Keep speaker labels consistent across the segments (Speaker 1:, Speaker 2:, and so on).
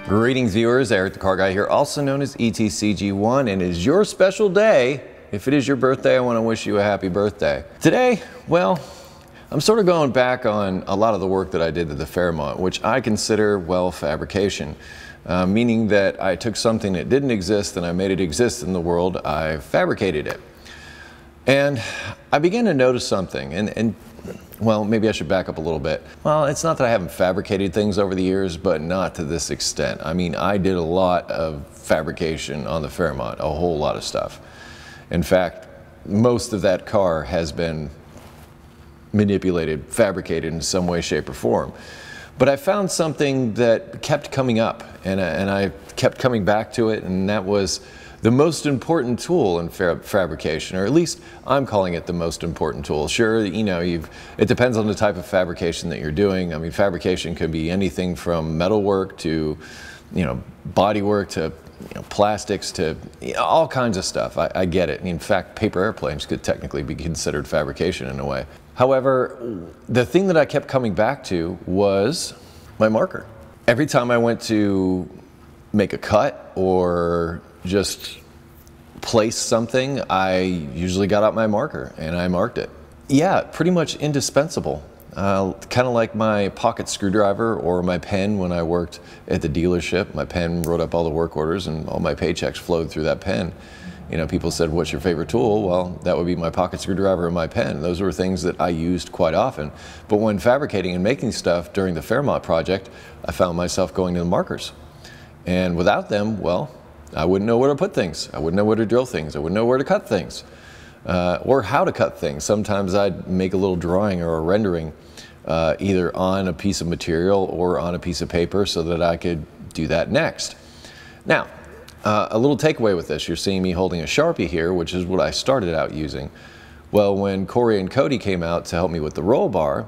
Speaker 1: Greetings viewers, Eric the Car Guy here, also known as ETCG1, and it is your special day. If it is your birthday, I want to wish you a happy birthday. Today, well, I'm sort of going back on a lot of the work that I did at the Fairmont, which I consider, well, fabrication. Meaning that I took something that didn't exist and I made it exist in the world, I fabricated it. And I began to notice something, and well, maybe I should back up a little bit. Well, it's not that I haven't fabricated things over the years, but not to this extent. I mean, I did a lot of fabrication on the Fairmont, a whole lot of stuff. In fact, most of that car has been manipulated, fabricated in some way, shape, or form. But I found something that kept coming up, and I kept coming back to it, and that was the most important tool in fabrication, or at least I'm calling it the most important tool. Sure, you know, it depends on the type of fabrication that you're doing. I mean, fabrication could be anything from metal work to, you know, body work to, you know, plastics to, you know, all kinds of stuff. I get it. In fact, paper airplanes could technically be considered fabrication in a way. However, the thing that I kept coming back to was my marker. Every time I went to make a cut or just place something, I usually got out my marker and I marked it. Yeah, pretty much indispensable. Kind of like my pocket screwdriver or my pen when I worked at the dealership. My pen wrote up all the work orders and all my paychecks flowed through that pen. You know, people said, what's your favorite tool? Well, that would be my pocket screwdriver and my pen. Those were things that I used quite often. But when fabricating and making stuff during the Fairmont project, I found myself going to the markers. And without them, well, I wouldn't know where to put things. I wouldn't know where to drill things. I wouldn't know where to cut things, or how to cut things. Sometimes I'd make a little drawing or a rendering either on a piece of material or on a piece of paper so that I could do that next. Now, a little takeaway with this, you're seeing me holding a Sharpie here, which is what I started out using. Well, when Corey and Cody came out to help me with the roll bar,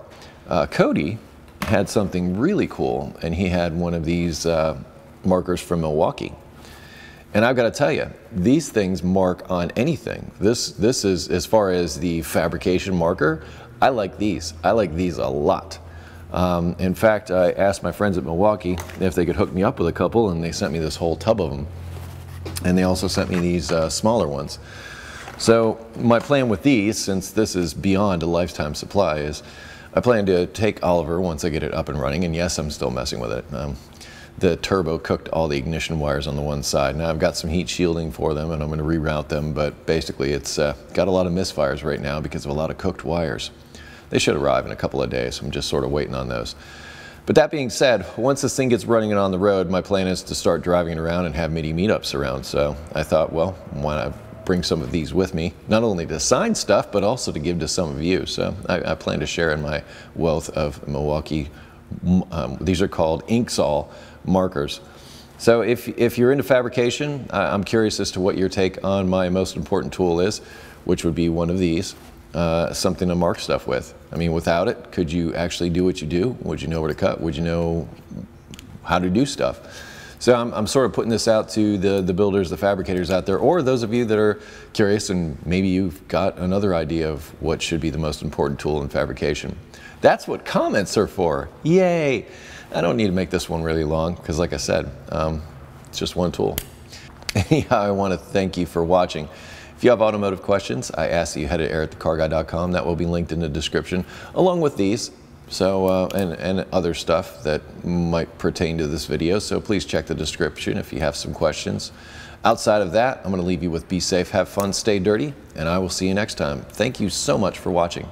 Speaker 1: Cody had something really cool, and he had one of these markers from Milwaukee. And I've got to tell you, these things mark on anything. This is, as far as the fabrication marker, I like these. I like these a lot. In fact, I asked my friends at Milwaukee if they could hook me up with a couple, and they sent me this whole tub of them. And they also sent me these smaller ones. So my plan with these, since this is beyond a lifetime supply, is I plan to take Oliver once I get it up and running, and yes, I'm still messing with it. The turbo cooked all the ignition wires on the one side. Now I've got some heat shielding for them and I'm going to reroute them, but basically it's got a lot of misfires right now because of a lot of cooked wires. They should arrive in a couple of days. I'm just sort of waiting on those. But that being said, once this thing gets running and on the road, my plan is to start driving it around and have mini meetups around. So I thought, well, why not bring some of these with me, not only to sign stuff, but also to give to some of you. So I plan to share in my wealth of Milwaukee. These are called Inksol markers. So if you're into fabrication, I'm curious as to what your take on my most important tool is, which would be one of these, something to mark stuff with. I mean, without it, could you actually do what you do? Would you know where to cut? Would you know how to do stuff? So I'm sort of putting this out to the builders, the fabricators out there, or those of you that are curious and maybe you've got another idea of what should be the most important tool in fabrication. That's what comments are for. Yay! I don't need to make this one really long because, like I said, it's just one tool. Anyhow, I want to thank you for watching. If you have automotive questions, I ask that you head to ericthecarguy.com. That will be linked in the description, along with these, so and other stuff that might pertain to this video. So please check the description if you have some questions. Outside of that, I'm going to leave you with be safe, have fun, stay dirty, and I will see you next time. Thank you so much for watching.